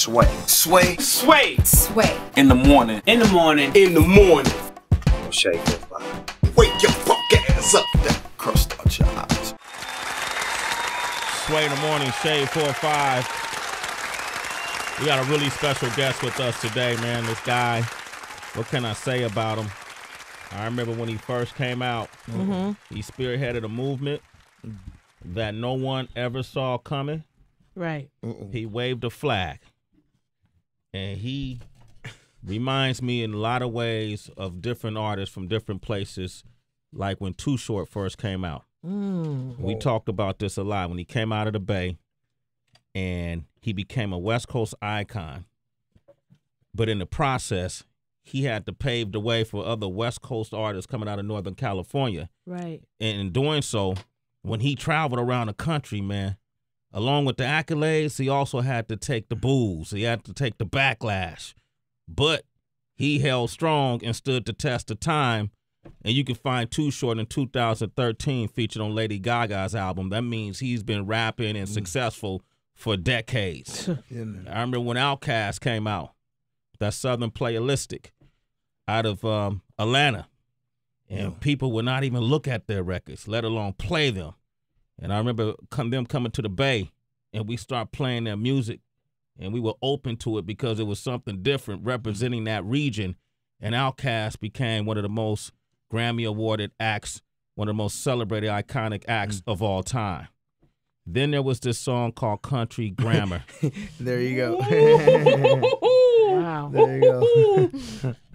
Sway. Sway. Sway. Sway. In the morning. In the morning. In the morning. Shake that body. Wake your punk ass up. Crust out your eyes. Sway in the morning, Shade 4-5. We got a really special guest with us today, man. This guy, what can I say about him? I remember when he first came out, he spearheaded a movement that no one ever saw coming. Right. He waved a flag. And he reminds me in a lot of ways of different artists from different places, like when Too Short first came out. We talked about this a lot when he came out of the Bay and he became a West Coast icon. But in the process, he had to pave the way for other West Coast artists coming out of Northern California. Right. And in doing so, when he traveled around the country, man, along with the accolades, he also had to take the boos. He had to take the backlash. But he held strong and stood the test of time. And you can find Too Short in 2013 featured on Lady Gaga's album. That means he's been rapping and successful for decades. I remember when Outkast came out, that Southern Playalistic out of Atlanta. And people would not even look at their records, let alone play them. And I remember them coming to the Bay, and we start playing their music, and we were open to it because it was something different representing that region. And Outkast became one of the most Grammy-awarded acts, one of the most celebrated, iconic acts of all time. Then there was this song called Country Grammar. There you go. Wow. There you go.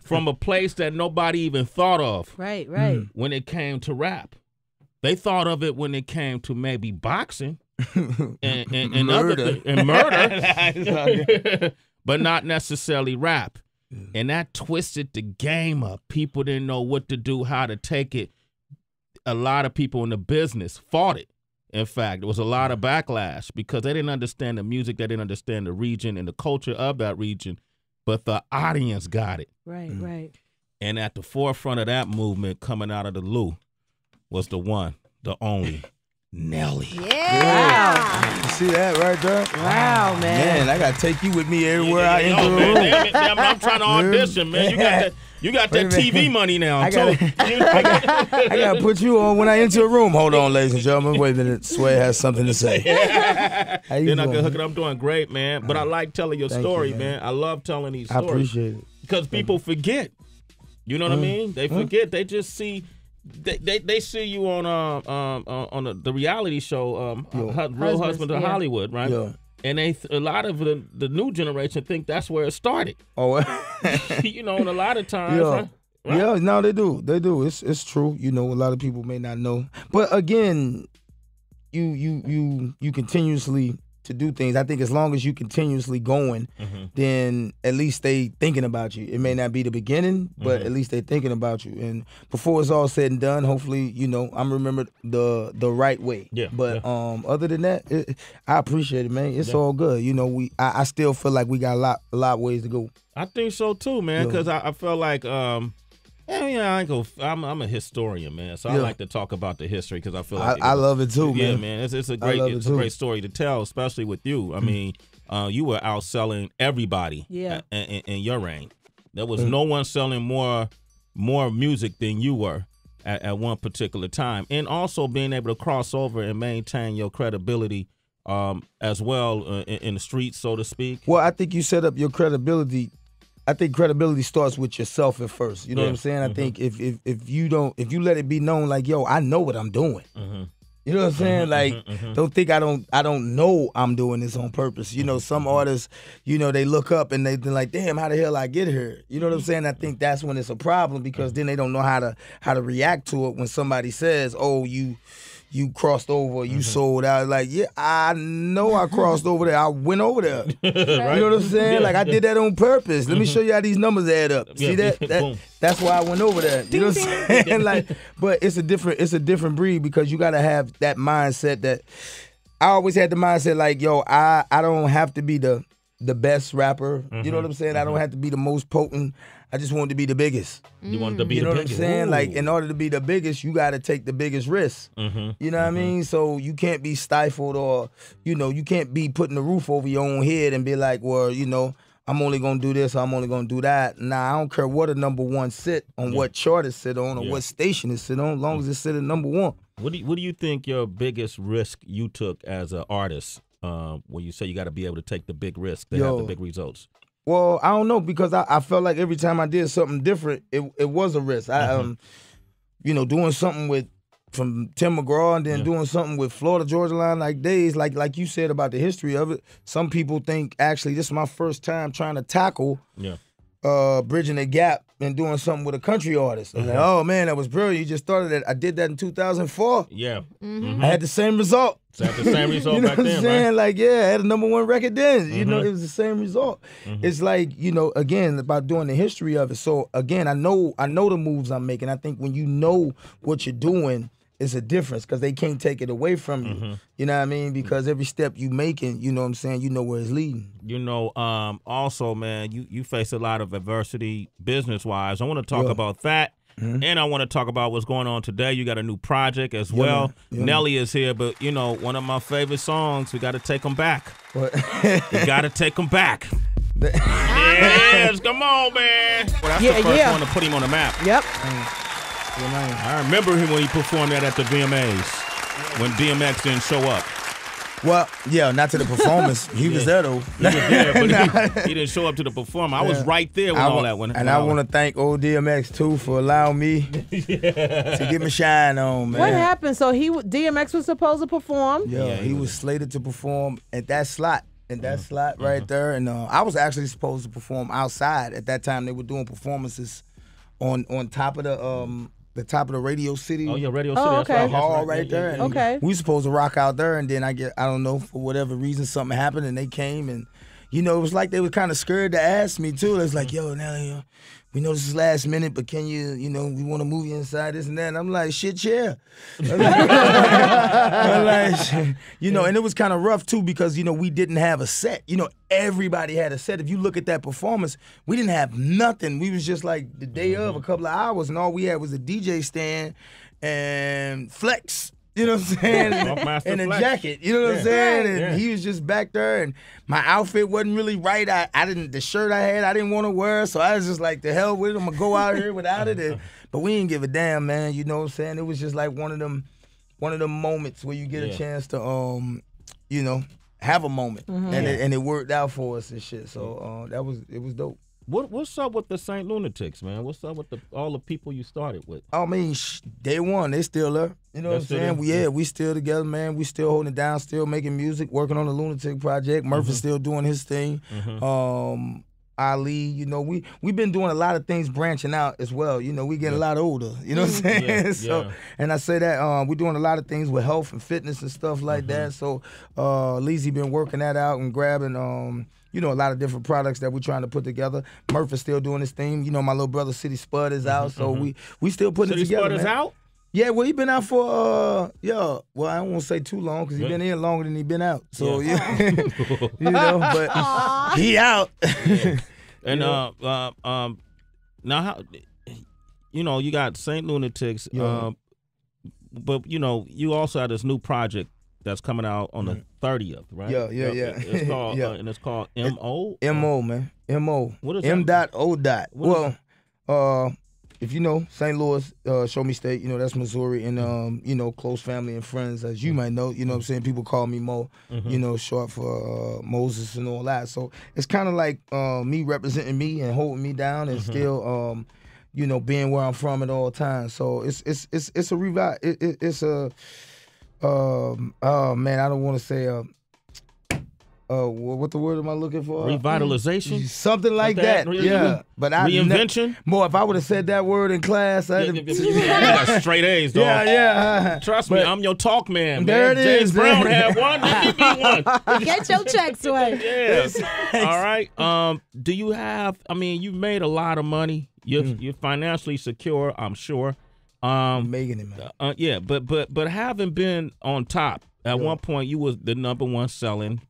From a place that nobody even thought of. Right, right. When it came to rap. They thought of it when it came to maybe boxing and murder. murder, but not necessarily rap. And that twisted the game up. People didn't know what to do, how to take it. A lot of people in the business fought it. In fact, there was a lot of backlash because they didn't understand the music, they didn't understand the region and the culture of that region, but the audience got it. Right, right. And at the forefront of that movement coming out of the Lou was the one, the only, Nelly. Yeah. You see that right there? Wow, man. Man, I got to take you with me everywhere I enter a room. Damn, I'm trying to audition, man. You got that TV money now. I got to put you on when I enter a room. Hold on, ladies and gentlemen. Wait a minute. Sway has something to say. How you Then I doing? can hook it up. I'm doing great, man. But I like telling your Thank story, you, man. I love telling these I stories. appreciate it. Because people forget. You know what I mean? They forget. They just see. They see you on the reality show, Real Husband to Hollywood, right? Yeah. And a lot of the new generation think that's where it started. Oh, You know, and a lot of times, yeah. right? Yeah, no, they do. They do. It's true. You know, a lot of people may not know. But again, you continuously to do things. I think as long as you continuously going, then at least they thinking about you. It may not be the beginning, but at least they thinking about you. And before it's all said and done, hopefully, you know, I'm remembered the right way. Yeah. But other than that, I appreciate it, man. It's all good. You know, I still feel like we got a lot of ways to go. I think so too, man. Because I feel like I'm a historian, man. So I like to talk about the history because I feel like I love it too, man. Yeah, man. It's a great story to tell, especially with you. I mean, you were outselling everybody in your reign. There was no one selling more music than you were at one particular time, and also being able to cross over and maintain your credibility as well in the streets, so to speak. Well, I think you set up your credibility. I think credibility starts with yourself at first. You know what I'm saying? I think if you let it be known, like, yo, I know what I'm doing. You know what I'm saying? Like, don't think I don't know I'm doing this on purpose. You know, some artists, you know, they look up and they're like, damn, how the hell I get here? You know what I'm saying? I think that's when it's a problem because then they don't know how to react to it when somebody says, oh, you crossed over, you sold out. Like, yeah, I know I crossed over there. I went over there. You know what I'm saying? Yeah, like, I did that on purpose. Let me show you how these numbers add up. See that? That's why I went over there. You know what I'm saying? Like, but it's a different breed because you got to have that mindset that I always had the mindset like, yo, I don't have to be the the best rapper. You know what I'm saying? I don't have to be the most potent. I just wanted to be the biggest. You wanted to be You the know what I'm biggest. saying? Ooh. Like, in order to be the biggest, you got to take the biggest risk. You know what I mean? So you can't be stifled or, you know, you can't be putting the roof over your own head and be like, well, you know, I'm only going to do this or I'm only going to do that. Nah, I don't care what a number one sit on, what chart it sit on, or what station it sit on, as long as it sit at number one. What do you think your biggest risk you took as an artist? When you say you got to be able to take the big risk to have the big results. Well, I don't know, because I felt like every time I did something different, it was a risk. You know, doing something from Tim McGraw and then doing something with Florida Georgia Line like days, like you said about the history of it. Some people think actually this is my first time trying to tackle bridging the gap and doing something with a country artist. I was like, oh man, that was brilliant. You just started that. I did that in 2004. Yeah. I had the same result. So had the same result you know back what I'm then, saying? right? Like, yeah, I had a number one record then. You know, it was the same result. It's like, you know, again, about doing the history of it. So again, I know the moves I'm making. I think when you know what you're doing, it's a difference, because they can't take it away from you. You know what I mean? Because every step you making, you know what I'm saying, you know where it's leading. You know, also, man, you face a lot of adversity business-wise. I want to talk about that. And I want to talk about what's going on today. You got a new project as well. Nelly is here, but, you know, one of my favorite songs, we got to take them back. What? We got to take them back. Yes, come on, man. Well, that's the first one to put him on the map. Yep. I remember him when he performed that at the VMAs, when DMX didn't show up. Well, yeah, not to the performance. He was there, though. He was there, but he didn't show up to the performance. I was right there when all that went on. And I want to thank old DMX, too, for allowing me to get my shine on, man. What happened? So DMX was supposed to perform? Yeah, he was slated to perform at that slot. Right there. And I was actually supposed to perform outside. At that time, they were doing performances on top of the top of the Radio City. Oh, yeah, Radio City. Oh, okay. That's hall right there. And Okay. we supposed to rock out there, and then I don't know, for whatever reason, something happened, and they came, and, you know, it was like they were kind of scared to ask me, too. It was like, yo, Nelly, we know this is last minute, but can you, you know, we want to move you inside, this and that. And I'm like, shit, yeah. I'm like, you know, and it was kind of rough, too, because, you know, we didn't have a set. You know, everybody had a set. If you look at that performance, we didn't have nothing. We was just like the day of, a couple of hours, and all we had was a DJ stand and Flex. You know what I'm saying? And a jacket. You know what I'm saying? And he was just back there, and my outfit wasn't really right. The shirt I had, I didn't want to wear, so I was just like, the hell with it. I'm gonna go out here without it. But we didn't give a damn, man. You know what I'm saying? It was just like one of them moments where you get a chance to, you know, have a moment, and it worked out for us and shit. So it was dope. What's up with the St. Lunatics, man? What's up with all the people you started with? I mean, day one, they still there. You know what I'm saying? We still together, man. We still holding it down, still making music, working on the Lunatic Project. Murphy's still doing his thing. Ali, you know, we've been doing a lot of things branching out as well. You know, we getting a lot older. You know what I'm saying? And I say that we're doing a lot of things with health and fitness and stuff like that. So Leezy been working that out and grabbing you know, a lot of different products that we're trying to put together. Murphy's still doing his thing. You know, my little brother City Spud is out, so we still putting it together. City Spud is out? Yeah, well, he been out for well, I don't want to say too long, because he been in longer than he been out. So you know, but he out. And now how, you know, you got St. Lunatics, but you know, you also have this new project that's coming out on the 30th, right? Yeah. It's called and it's called M.O. M.O., man. M.O. What is M.O. Well, if you know St. Louis, Show Me State, you know, that's Missouri, and you know, close family and friends, as you might know, you know what I'm saying? People call me Mo, you know, short for Moses and all that. So it's kind of like me representing me and holding me down, and still you know, being where I'm from at all times. So it's a revive. It's a oh man, I don't want to say what the word am I looking for? Revitalization? Something like that. Yeah. But reinvention? More, if I would have said that word in class, I'd you got straight A's, dog. Yeah. Trust me, I'm your talk man. There it is. James Brown had one. Give me one. Get your checks, Sway. Yes. All right. Do you have? I mean, you've made a lot of money. You're financially secure, I'm sure. Making it, man. Yeah, but having been on top at one point, you was the #1 selling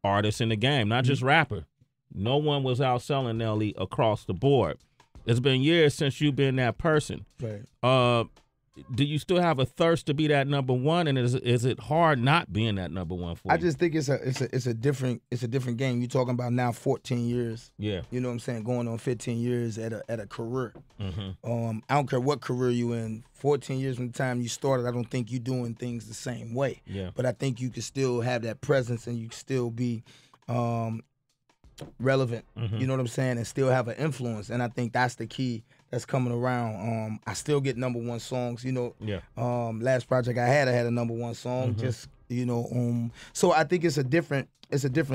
artist in the game, not just rapper. No one was outselling Nelly across the board. It's been years since you've been that person. Right. Do you still have a thirst to be that number one? And is it hard not being that number one for you? I just think it's a different game. You're talking about now 14 years. Yeah. You know what I'm saying? Going on 15 years at a career. Mm-hmm. I don't care what career you in. 14 years from the time you started, I don't think you're doing things the same way. Yeah. But I think you can still have that presence and you can still be relevant. Mm-hmm. You know what I'm saying? And still have an influence. And I think that's the key that's coming around. I still get number one songs. You know, Yeah. Last project I had a number one song. Mm-hmm. Just so I think it's a different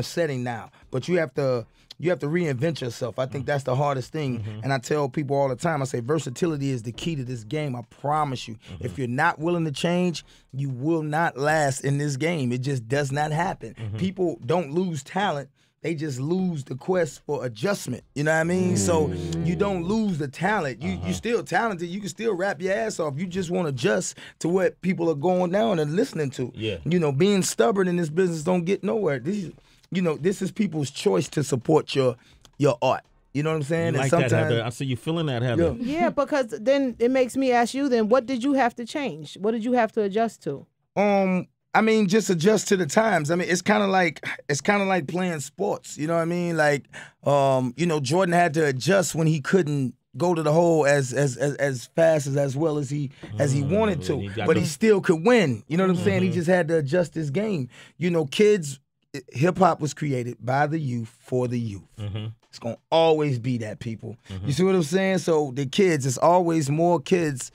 setting now. But you have to reinvent yourself. I think that's the hardest thing. Mm-hmm. And I tell people all the time, I say versatility is the key to this game. I promise you. If you're not willing to change, you will not last in this game. It just does not happen. People don't lose talent. They just lose the quest for adjustment. You know what I mean? So you don't lose the talent. You still talented. You can still rap your ass off. You just want to adjust to what people are going down and listening to. Yeah. You know, being stubborn in this business don't get nowhere. This is people's choice to support your art. You know what I'm saying? You like that, Heather. I see you feeling that, Heather. Yeah, because then it makes me ask you then, what did you have to change? What did you have to adjust to? I mean, just adjust to the times. I mean, it's kind of like playing sports. You know what I mean? Like, Jordan had to adjust when he couldn't go to the hole as fast as well as he wanted to, but he still could win. You know what I'm saying? He just had to adjust his game. You know, hip hop was created by the youth for the youth. It's gonna always be that, people. You see what I'm saying? So the kids, it's always more kids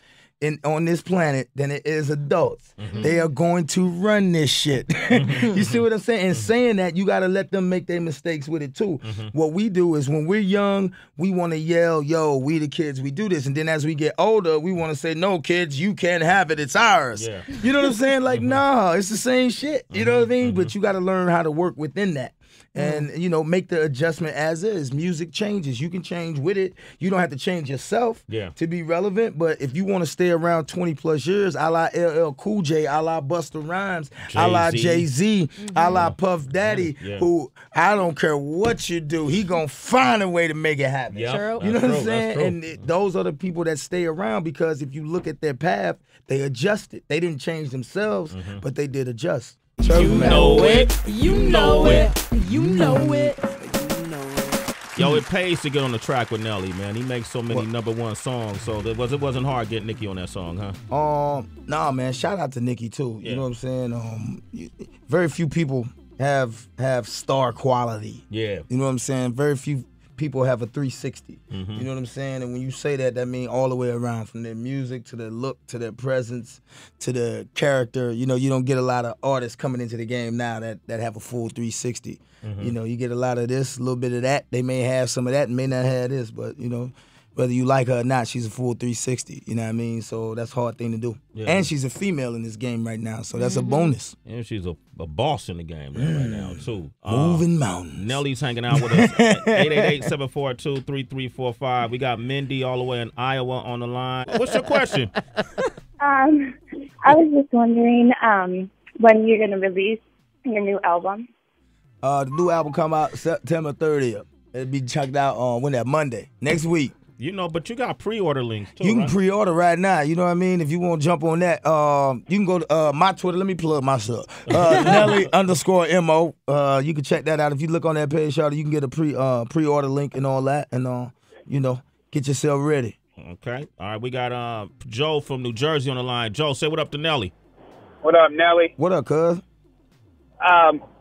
on this planet than it is adults. They are going to run this shit. You see what I'm saying? And saying that, you got to let them make their mistakes with it too. What we do is when we're young, we want to yell, yo, we the kids, we do this. And then as we get older, we want to say, no, kids, you can't have it. It's ours. Yeah. You know what I'm saying? Like, nah, it's the same shit. You know what I mean? But you got to learn how to work within that. And, make the adjustment as is. Music changes. You can change with it. You don't have to change yourself to be relevant. But if you want to stay around 20 plus years, a la LL Cool J, a la Busta Rhymes, a la Jay-Z, a la Puff Daddy, who I don't care what you do, he going to find a way to make it happen. Yep. You know what I'm saying? And those are the people that stay around because if you look at their path, they adjusted. They didn't change themselves, but they did adjust. You know it. You know it. You know it. Yo, it pays to get on the track with Nelly, man. He makes so many number one songs, so it wasn't hard getting Nicki on that song, huh? Nah, man. Shout out to Nicki too. You know what I'm saying? Very few people have star quality. Yeah. You know what I'm saying? Very few people have a 360. You know what I'm saying? And when you say that, that means all the way around, from their music to their look to their presence to their character. You know, you don't get a lot of artists coming into the game now that have a full 360. You know, you get a lot of this, a little bit of that. They may have some of that and may not have this, but, whether you like her or not, she's a full 360. You know what I mean? So that's a hard thing to do. Yeah. And she's a female in this game right now, so that's a bonus. And she's a boss in the game right now, too. Moving mountains. Nelly's hanging out with us. 888-742-3345. We got Mindy all the way in Iowa on the line. What's your question? I was just wondering when you're going to release your new album. The new album come out September 30th. It'll be checked out on Monday, next week. But you got pre-order links, too, You can right? pre-order right now. You know what I mean? If you want to jump on that, you can go to my Twitter. Let me plug myself. Nelly_MO. You can check that out. If you look on that page, Shawty, you can get a pre-order link and all that. And, get yourself ready. Okay. All right, we got Joe from New Jersey on the line. Joe, say what up to Nelly. What up, Nelly? What up, cuz?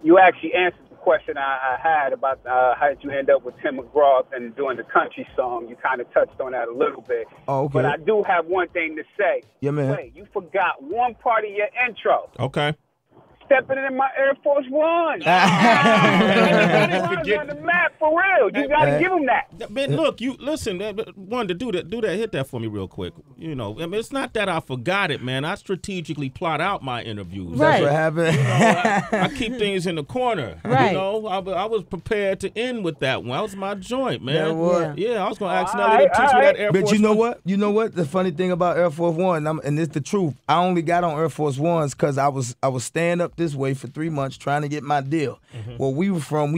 You actually answered the question I had about how did you end up with Tim McGraw and doing the country song. You kind of touched on that a little bit. Oh, okay. But I do have one thing to say. Yeah, man. Wait, you forgot one part of your intro. Okay. Stepping in my Air Force One. On the map for real. You got to give them that. But look, you listen. One to do that. Hit that for me real quick. It's not that I forgot it, man. I strategically plot out my interviews. That's what happened. I keep things in the corner. Right. I was prepared to end with that one. That was my joint, man. That was. Yeah, I was gonna ask Nelly to teach me that Air Force. But you know what? You know what? The funny thing about Air Force One, and it's the truth. I only got on Air Force Ones because I was stand up up this way for 3 months trying to get my deal. Where we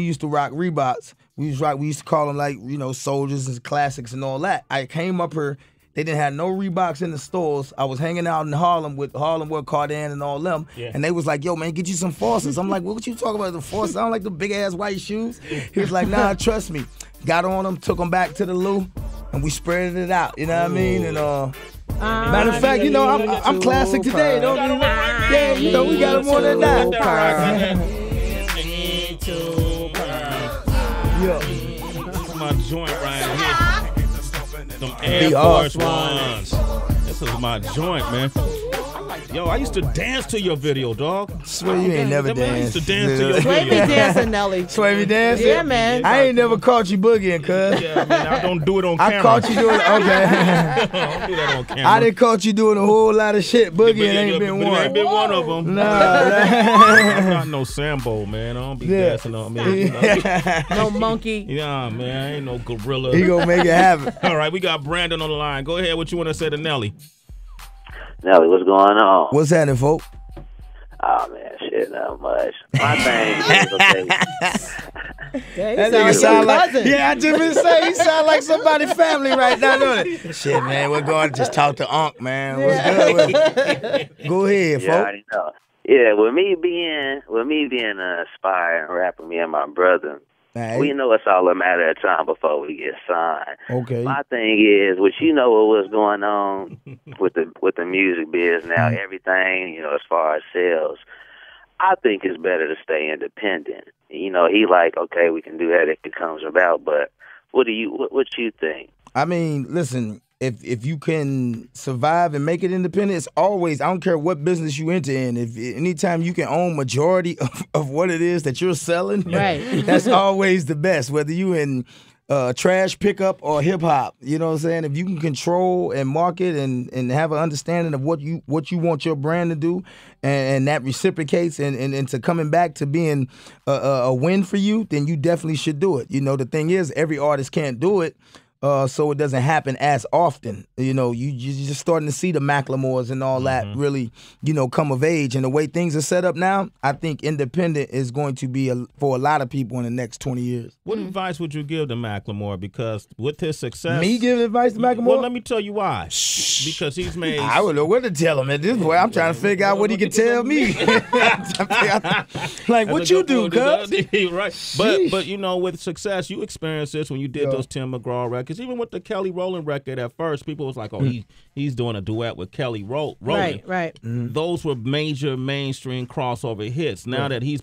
used to rock Reeboks. We used to call them like, you know, Soldiers and Classics and all that. I came up here. They didn't have no Reeboks in the stores. I was hanging out in Harlem with Cardan and all them. Yeah. And they was like, yo, man, get you some Fosters. I'm like, what you talking about, the Fosters? I don't like the big-ass white shoes. He was like, nah, trust me. Got on them, took them back to the loo, and we spread it out. You know what I mean? And matter of fact, you know, I'm classic today. Don't you? Yeah, you know, we got them on it now. Yeah. This is my joint right here. Them Air Force Ones. This is my joint, man. Yo, I used to dance to your video, dog. Sway, you ain't never danced. I used to dance to your Sway video. be dancing, Nelly. Sway be dancing? Yeah, man. I ain't never caught you boogieing, cuz. Yeah, man, I don't do it on camera. I caught you doing it. Okay. I don't do that on camera. I done caught you doing a whole lot of shit. Boogieing ain't been one. Ain't been one of them. Nah. I'm not no Sambo, man. I don't be dancing on me. You know? No monkey. Yeah, man. I ain't no gorilla. He gonna make it happen. All right, we got Brandon on the line. Go ahead. What you want to say to Nelly? Nelly, what's going on? What's happening, folk? Oh, man, shit, not much. My thing is, okay. That nigga sound like, yeah, I just been saying, he sound like somebody's family right now, don't it? Shit, man, we're going to just talk to Unc, man. What's good? Go ahead, Yeah, I folk. already know. Yeah, with me being an aspiring rapper, me and my brother, we know it's all a matter of time before we get signed. Okay. My thing is, which you know what was going on with the music biz now, everything, you know, as far as sales, I think it's better to stay independent. You know, he like, okay, we can do that if it comes about, but what you think? I mean, listen, if you can survive and make it independent, it's always, I don't care what business you enter in, if anytime you can own majority of what it is that you're selling, right, that's always the best, whether you in trash pickup or hip hop. You know what I'm saying? If you can control and market and have an understanding of what you want your brand to do, and that reciprocates and to coming back to being a win for you, then you definitely should do it. You know, the thing is, every artist can't do it. So it doesn't happen as often. You know, you're just starting to see the Macklemores and all that really, you know, come of age. And the way things are set up now, I think independent is going to be for a lot of people in the next 20 years. What advice would you give to Macklemore? Because with his success... Me give advice to Macklemore? Well, let me tell you why. Because he's made... I don't know what to tell him at this point. I'm trying to figure out what he can tell me. Like, what you do, cuz? Right. But, you know, with success, you experienced this when you did those Tim McGraw records. Even with the Kelly Rowland record at first, people was like, oh, he's doing a duet with Kelly Rowland. Right. Those were major mainstream crossover hits. Now that he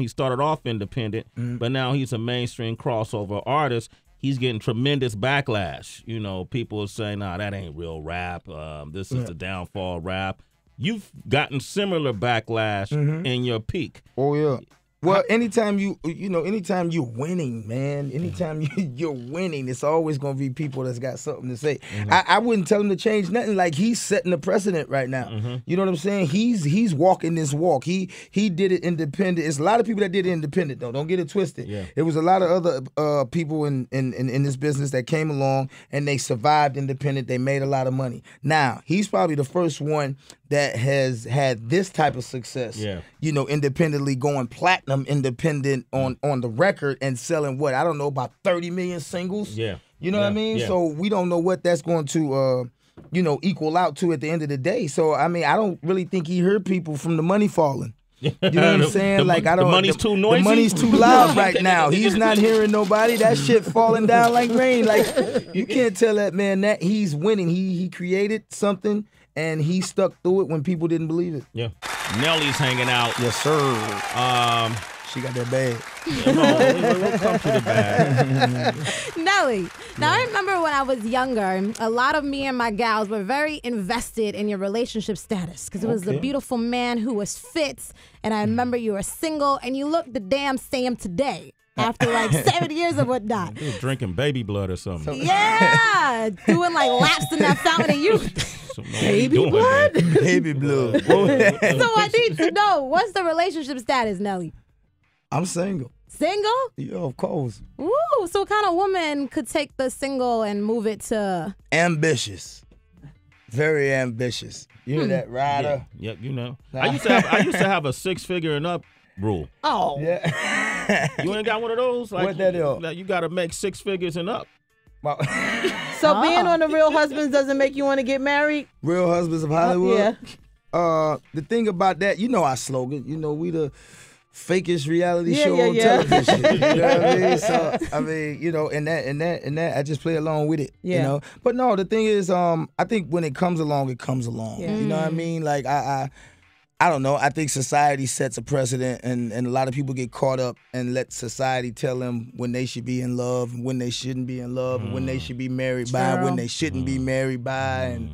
started off independent, but now he's a mainstream crossover artist, he's getting tremendous backlash. You know, people are saying, nah, that ain't real rap. This is the downfall of rap. You've gotten similar backlash in your peak. Oh, yeah. Well, anytime you're winning, man, anytime you're winning, it's always going to be people that's got something to say. I wouldn't tell him to change nothing. Like, he's setting the precedent right now. You know what I'm saying? He's walking this walk. He did it independent. It's a lot of people that did it independent, though. Don't get it twisted. Yeah. It was a lot of other people in this business that came along, and they survived independent. They made a lot of money. Now, he's probably the first one that has had this type of success, you know, independently, going platinum independent on the record and selling what? I don't know, about 30 million singles? Yeah. You know what I mean? Yeah. So we don't know what that's going to, you know, equal out to at the end of the day. So, I mean, I don't really think he heard people from the money falling. You know what I'm saying? Like, I don't. The money's too noisy. The money's too loud right now. He's not hearing nobody. That shit falling down like rain. Like, you can't tell that man that he's winning. He created something, and he stuck through it when people didn't believe it. Yeah. Nelly's hanging out. Yes, sir. She got that bag. We'll come to the bag. Nelly, now I remember when I was younger, a lot of me and my gals were very invested in your relationship status because it was a beautiful man who was fit, and I remember you were single, and you look the damn same today. After like 7 years of whatnot. He was drinking baby blood or something. Yeah, doing like laps in that fountain of youth. Baby blood? Baby blood. So I need to know, what's the relationship status, Nelly? I'm single. Single? Yeah, of course. Ooh, so what kind of woman could take the single and move it to... ambitious. Very ambitious. You hear that, Ryder? Yep, you know. I used to have a 6-figure and up rule. Oh. Yeah. You ain't got one of those? Like, What that is? Like, you got to make 6 figures and up. So being on the Real Husbands doesn't make you want to get married? Real Husbands of Hollywood? Yeah. The thing about that, you know our slogan. You know, we the fakest reality Yeah, show yeah, on yeah. television. You know what I mean? So I mean, you know, and that, I just play along with it. Yeah. You know, but no, the thing is, I think when it comes along, it comes along. Yeah. You know what I mean? Like I don't know. I think society sets a precedent, and a lot of people get caught up and let society tell them when they should be in love, and when they shouldn't be in love, and when they should be married by, when they shouldn't be married by, and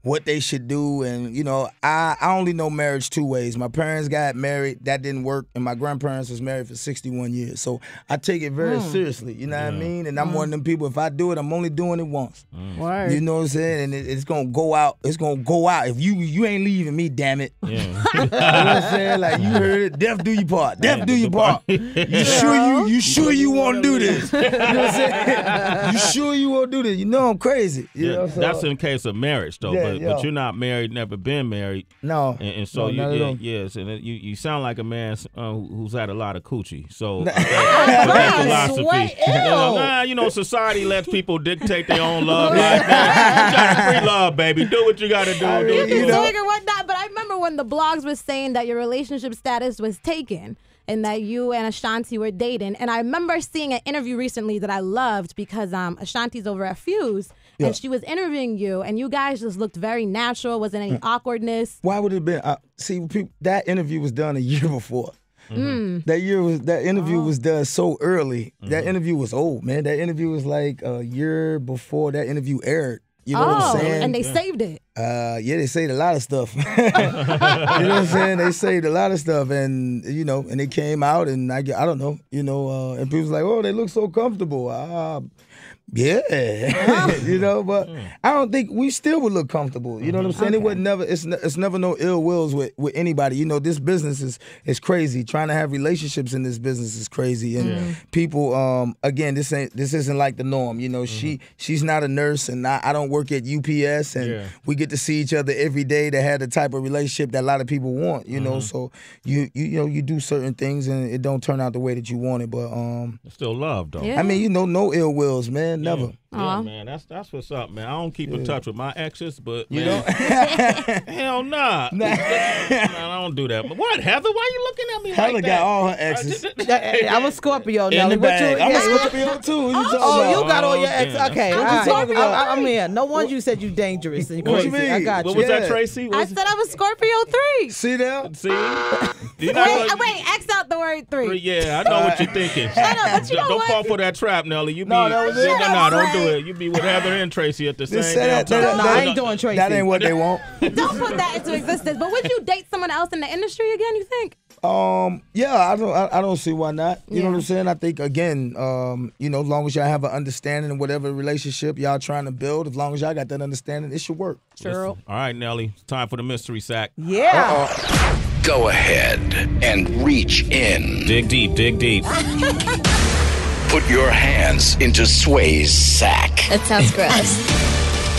what they should do. And, you know, I only know marriage 2 ways. My parents got married. That didn't work. And my grandparents was married for 61 years. So I take it very seriously. You know what I mean? And I'm one of them people, if I do it, I'm only doing it once. Word. You know what I'm saying? And it's going to go out. It's going to go out. If you ain't leaving me, damn it. Yeah. You know what I'm saying? Like, you heard it. Death do your part. Death do your part. You sure you want to do this? You know what I'm saying? You sure you want to do this? You know I'm crazy. You know, so, that's in case of marriage, though. Yeah, But you're not married, never been married. No. And so no, not at all. yes, and you sound like a man who's had a lot of coochie. So God, that philosophy, Sway, you know, society lets people dictate their own love. Like that. You got free love, baby. Do what you got to do. You can know? swing or whatnot, but I remember when the blogs was saying that your relationship status was taken and that you and Ashanti were dating. And I remember seeing an interview recently that I loved because Ashanti's over at Fuse and she was interviewing you and you guys just looked very natural. Wasn't any awkwardness. Why would it have been? See, that interview was done a year before. That interview was done so early. That interview was old, man. That interview was like a year before that interview aired. You know what I'm saying? And they saved it. Yeah, they saved a lot of stuff. You know what I'm saying? They saved a lot of stuff, and you know, and it came out, and I don't know, you know, and people was like, oh, they look so comfortable. Yeah, you know, but I don't think we still would look comfortable. You know what I'm saying? Okay. It would never. It's never no ill wills with anybody. You know, this business is crazy. Trying to have relationships in this business is crazy, and people. Again, this isn't like the norm. You know, she's not a nurse, and I don't work at UPS, and we get to see each other every day. To have the type of relationship that a lot of people want. You know, so you know you do certain things, and it don't turn out the way that you want it. But It's still love, though. Yeah. I mean, you know, no ill wills, man. Never. Yeah, man, that's what's up, man. I don't keep in touch with my exes, but You man, hell nah. Man, I don't do that. But what, Heather? Why you looking at me Heather like got that? all her exes. I'm a Scorpio, In Nelly. the What you? bag. I'm a yeah, Scorpio too. What you talking Oh, about? you got all your exes. yeah. Okay, What you all right. talking about? I'm here. No wonder you said you dangerous and What you crazy. mean? I got What you. was that, Yeah. Tracy? I said I was Scorpio 3. See that? See? You know what? Wait, X out the word 3. Yeah, I know what you're thinking. Shut up, but you know Don't what? fall for that trap, Nelly. You be No, that was it. no, don't do it. You be with Heather and Tracy at the same Just say that. time. No, I ain't doing Tracy. That ain't what they want. Don't put that into existence. But would you date someone else in the industry again, you think? Yeah, I don't see why not. You know Yeah. what I'm saying? I think again, you know, as long as y'all have an understanding in whatever relationship y'all trying to build, as long as y'all got that understanding, it should work. True. All right, Nelly. It's time for the mystery sack. Yeah. Go ahead and reach in. Dig deep, dig deep. Put your hands into Sway's sack. That sounds gross.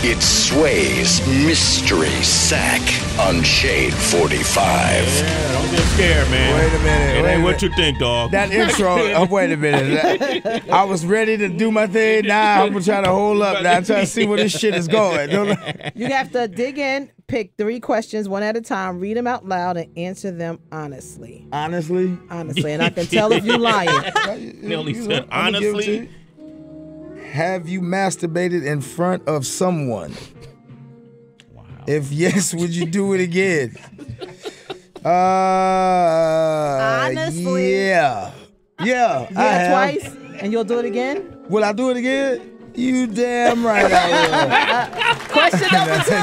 It's Sway's Mystery Sack on Shade 45. Yeah, don't get scared, man. Wait a minute. It wait a ain't what minute. you think, dog. That intro, wait a minute. I was ready to do my thing. Now I'm trying to hold up. Now I'm trying to see where this shit is going. You have to dig in, pick 3 questions one at a time, read them out loud, and answer them honestly. Honestly? Honestly, and I can tell if you're lying. Nelly You know, said, I'ma give it to honestly. you. Have you masturbated in front of someone? Wow. If yes, would you do it again? Honestly. Yeah. Yeah, I have. Twice, and you'll do it again? Will I do it again? You damn right I Question number 2.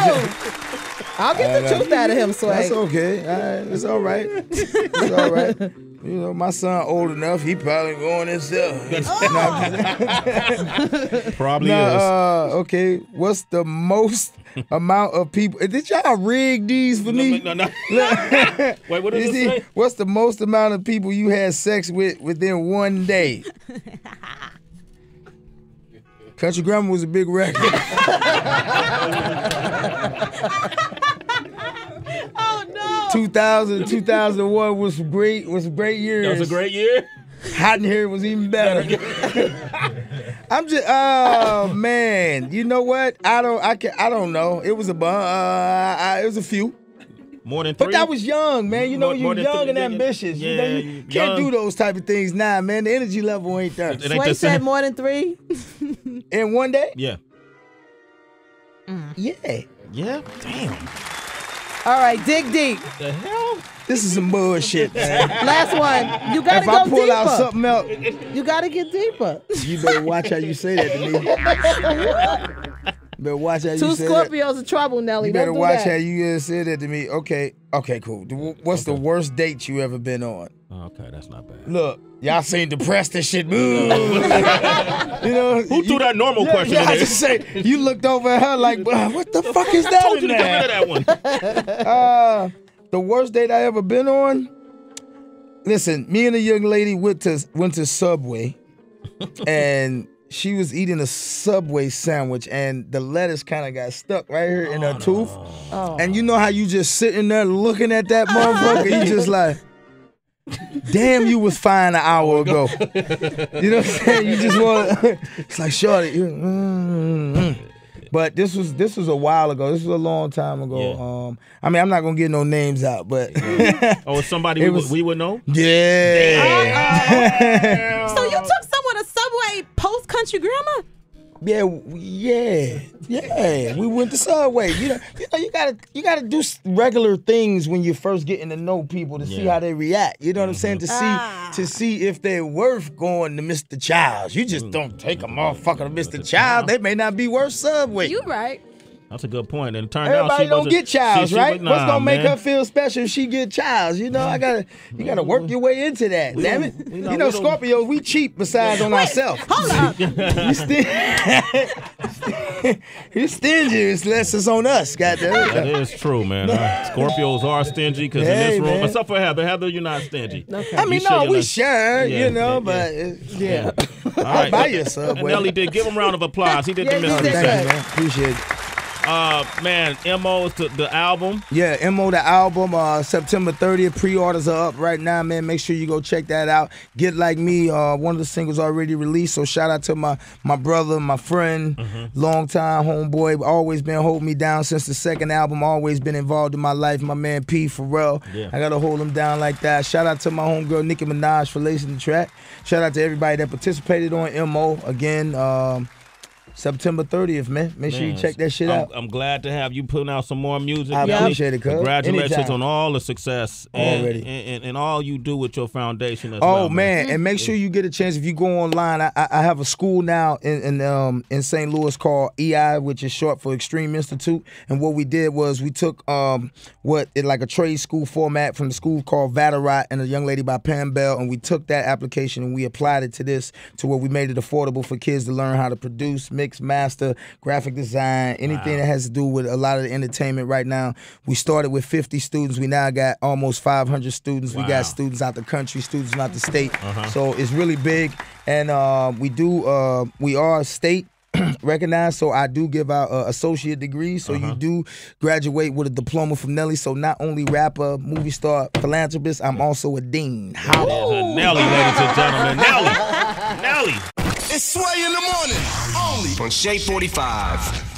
I'll get the truth out of him, will. Sway. That's okay. It's all right. It's all right. You know, my son old enough, he probably going himself. Probably No, is. okay. What's the most amount of people? Did y'all rig these for me? No. Wait, what does You it see, say? what's the most amount of people you had sex with within one day? Country Grammar was a big record. Oh no. 2000, 2001 was great years. That was a great year. Hot in Here was even better. I'm just, oh man, you know what? I don't know. It was it was a few. More than 3? But that was young, man. You know, More you're than young 3, and ambitious. yeah, You know, you can't do those type of things now, man. The energy level ain't there. Sway said more than 3? In one day? Yeah. Yeah. Yeah? Damn. All right, dig deep. What the hell? This is some bullshit, man. Last one. You gotta If go I pull deeper. out something else, You gotta get deeper. you better watch how you say that to me. You better watch how you Two say that. Scorpios of trouble, Nelly. You better Don't do watch that. how you say that to me. Okay, cool. What's the worst date you ever been on? Okay, that's not bad. Look, y'all seem depressed and shit. You know, Who threw that normal question in I there? just say, you looked over at her like, what the fuck is that Told in you to get rid there? of that one. The worst date I ever been on? Listen, me and a young lady went to Subway, and she was eating a Subway sandwich, and the lettuce kind of got stuck right here in her tooth. Oh. And you know how you just sitting there looking at that motherfucker? You just like, damn, you was fine an hour ago. You know what I'm saying? You just want to, it's like, shorty. But this was a while ago. This was a long time ago. Yeah. I mean, I'm not going to get no names out, but. Oh, it's somebody we would know? Yeah. So you took someone to Subway post Country Grammar? Yeah. We went to Subway. You gotta do regular things when you're first getting to know people to see how they react. You know what I'm saying? To see if they're worth going to Mr. Childs. You just don't take a motherfucker to Mr. Childs. They may not be worth Subway. You right. That's a good point. And it turned Everybody out don't get Childs, right? Nah, What's gonna make man. her feel special if she get Childs? You know, you gotta work your way into that. Damn it. You know, Scorpios, we cheap besides on ourselves. Hold up. He's stingy. It's less it's on us. Goddamn. That is true, man. Scorpios are stingy because in this room, man. except for Heather, you're not stingy. Okay. I mean, You sure no, you're we not- share, Yeah, you know, yeah, but yeah. All I'll right. buy you a Subway. Nelly did. Give him a round of applause. He did the Yeah, you mystery did. set. Man. Appreciate it. Man, Mo is the album. Yeah, MO the album, September 30th. Pre-orders are up right now, man. Make sure you go check that out. Get Like Me, one of the singles already released. So shout out to my brother, my friend, longtime homeboy. Always been holding me down since the second album. Always been involved in my life. My man P, Pharrell. Yeah. I gotta hold him down like that. Shout out to my homegirl Nicki Minaj for lacing the track. Shout out to everybody that participated on MO. Again, September 30th, man. Make sure you check that shit out. I'm glad to have you putting out some more music. I Nelly. appreciate it, cuz. Congratulations Anytime. on all the success Already. and all you do with your foundation as well. Oh man, and make sure you get a chance if you go online. I have a school now in St. Louis called EI, which is short for Extreme Institute. And what we did was we took like a trade school format from the school called Vatterott and a young lady by Pam Bell, and we took that application and we applied it to where we made it affordable for kids to learn how to produce, mix, master, graphic design, anything that has to do with a lot of the entertainment right now. We started with 50 students. We now got almost 500 students. We got students out the country, students out the state. So it's really big. And we are state recognized, so I do give out associate degrees. So you do graduate with a diploma from Nelly. So not only rapper, movie star, philanthropist, I'm also a dean. How? There's a Nelly, ladies and gentlemen. Nelly. It's Sway in the morning, only on Shade 45.